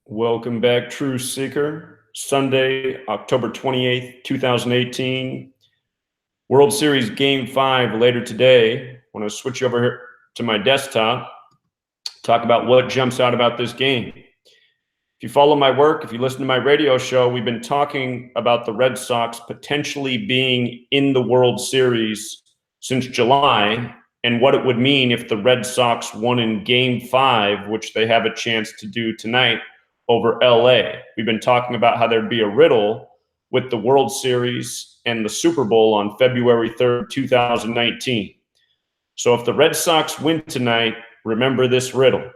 Welcome back, True Seeker. Sunday, October 28th, 2018. World Series Game 5 later today. I want to switch over here to my desktop, talk about what jumps out about this game. If you follow my work, if you listen to my radio show, we've been talking about the Red Sox potentially being in the World Series since July and what it would mean if the Red Sox won in Game 5, which they have a chance to do tonight over LA. We've been talking about how there'd be a riddle with the World Series and the Super Bowl on February 3rd, 2019. So if the Red Sox win tonight, remember this riddle.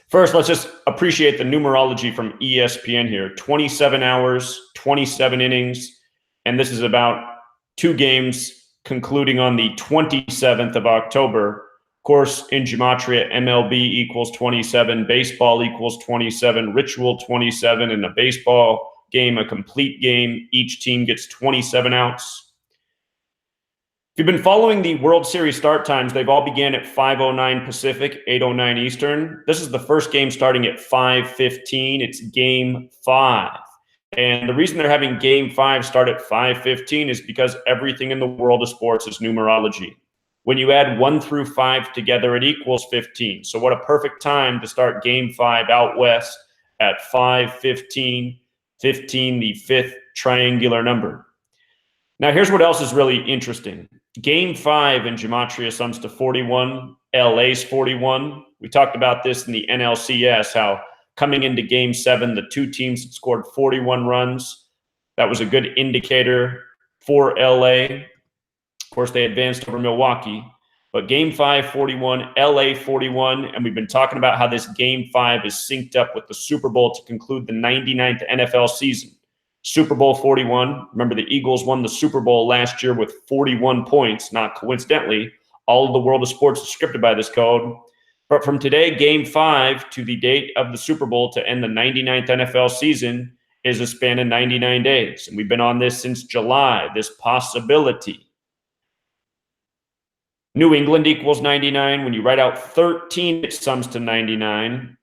First, let's just appreciate the numerology from ESPN here. 27 hours, 27 innings, and this is about 2 games concluding on the 27th of October. Of course, in Gematria, MLB equals 27, baseball equals 27, ritual 27, in a baseball game, a complete game, each team gets 27 outs. If you've been following the World Series start times, they've all began at 5:09 Pacific, 8:09 Eastern. This is the first game starting at 5:15. It's Game 5. And the reason they're having Game 5 start at 5:15 is because everything in the world of sports is numerology. When you add 1 through 5 together, it equals 15. So what a perfect time to start Game 5 out west at 5:15, 15, the 5th triangular number. Now, here's what else is really interesting. Game 5 in Gematria sums to 41, LA's 41. We talked about this in the NLCS, how coming into Game 7, the 2 teams had scored 41 runs. That was a good indicator for LA. Of course, they advanced over Milwaukee. But Game 5, 41, LA 41, and we've been talking about how this Game 5 is synced up with the Super Bowl to conclude the 99th NFL season. Super Bowl 41. Remember, the Eagles won the Super Bowl last year with 41 points. Not coincidentally, all of the world of sports is scripted by this code. But from today, Game 5, to the date of the Super Bowl to end the 99th NFL season is a span of 99 days. And we've been on this since July, this possibility. New England equals 99. When you write out 13, it sums to 99.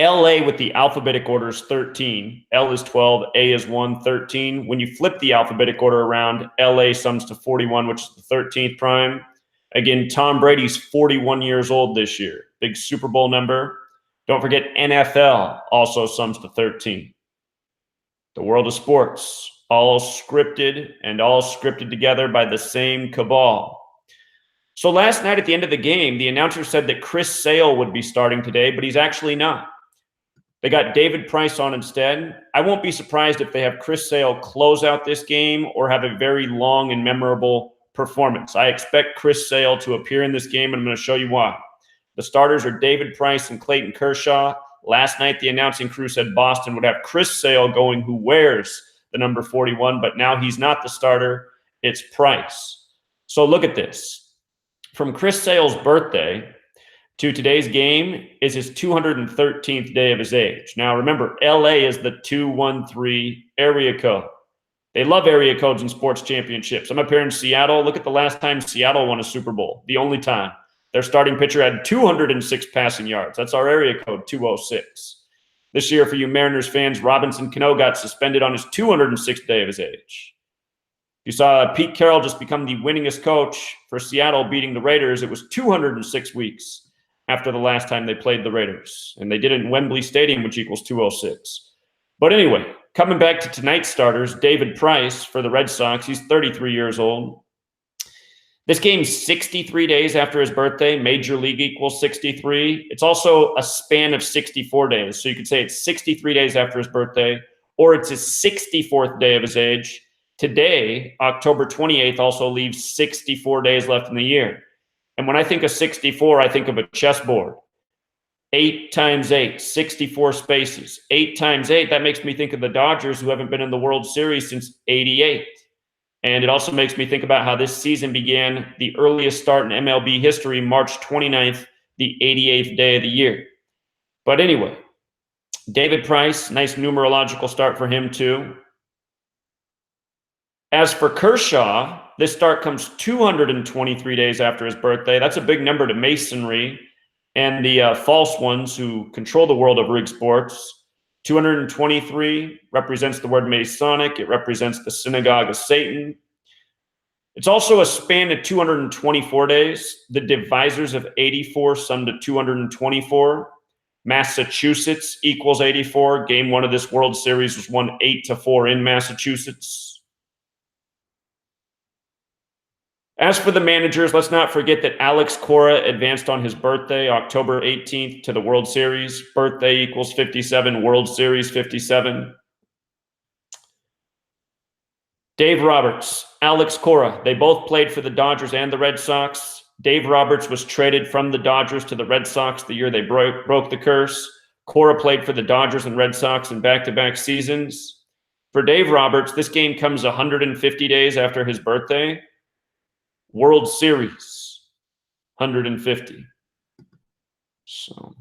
LA with the alphabetic order is 13. L is 12, A is 1, 13. When you flip the alphabetic order around, LA sums to 41, which is the 13th prime. Again, Tom Brady's 41 years old this year. Big Super Bowl number. Don't forget, NFL also sums to 13. The world of sports, all scripted and all scripted together by the same cabal. So last night at the end of the game, the announcer said that Chris Sale would be starting today, but he's actually not. They got David Price on instead. I won't be surprised if they have Chris Sale close out this game or have a very long and memorable performance. I expect Chris Sale to appear in this game, and I'm going to show you why. The starters are David Price and Clayton Kershaw. Last night, the announcing crew said Boston would have Chris Sale going, who wears the number 41, but now he's not the starter. It's Price. So look at this. From Chris Sale's birthday to today's game is his 213th day of his age. Now, remember, LA is the 213 area code. They love area codes in sports championships. I'm up here in Seattle. Look at the last time Seattle won a Super Bowl, the only time. Their starting pitcher had 206 passing yards. That's our area code, 206. This year, for you Mariners fans, Robinson Cano got suspended on his 206th day of his age. You saw Pete Carroll just become the winningest coach for Seattle, beating the Raiders. It was 206 weeks after the last time they played the Raiders. And they did it in Wembley Stadium, which equals 206. But anyway, coming back to tonight's starters, David Price for the Red Sox. He's 33 years old. This game's 63 days after his birthday. Major League equals 63. It's also a span of 64 days. So you could say it's 63 days after his birthday, or it's his 64th day of his age. Today, October 28th, also leaves 64 days left in the year. And when I think of 64, I think of a chessboard. 8 times 8, 64 spaces. 8 times 8, that makes me think of the Dodgers, who haven't been in the World Series since '88. And it also makes me think about how this season began the earliest start in MLB history, March 29th, the 88th day of the year. But anyway, David Price, nice numerological start for him too. As for Kershaw, this start comes 223 days after his birthday. That's a big number to masonry. and the false ones who control the world of rig sports. 223 represents the word Masonic. It represents the synagogue of Satan. It's also a span of 224 days. The divisors of 84 sum to 224. Massachusetts equals 84. Game 1 of this World Series was won 8-4 in Massachusetts. As for the managers, let's not forget that Alex Cora advanced on his birthday, October 18th, to the World Series. Birthday equals 57, World Series 57. Dave Roberts, Alex Cora, they both played for the Dodgers and the Red Sox. Dave Roberts was traded from the Dodgers to the Red Sox the year they broke the curse. Cora played for the Dodgers and Red Sox in back-to-back seasons. For Dave Roberts, this game comes 150 days after his birthday. World Series, 150. So,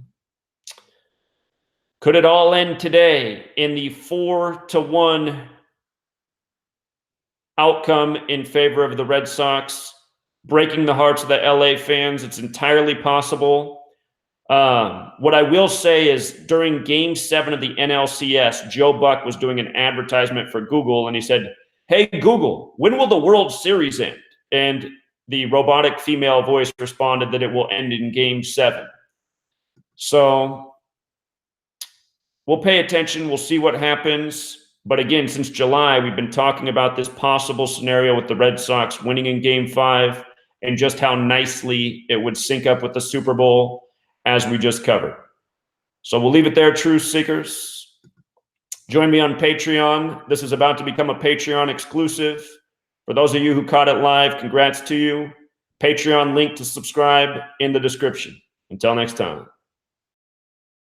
could it all end today in the 4-1 outcome in favor of the Red Sox, breaking the hearts of the LA fans? It's entirely possible. What I will say is during Game 7 of the NLCS, Joe Buck was doing an advertisement for Google, and he said, "Hey, Google, when will the World Series end?" And the robotic female voice responded that it will end in Game 7. So we'll pay attention. We'll see what happens. But again, since July, we've been talking about this possible scenario with the Red Sox winning in Game 5 and just how nicely it would sync up with the Super Bowl as we just covered. So we'll leave it there, truth seekers. Join me on Patreon. This is about to become a Patreon exclusive. For those of you who caught it live, congrats to you. Patreon link to subscribe in the description. Until next time.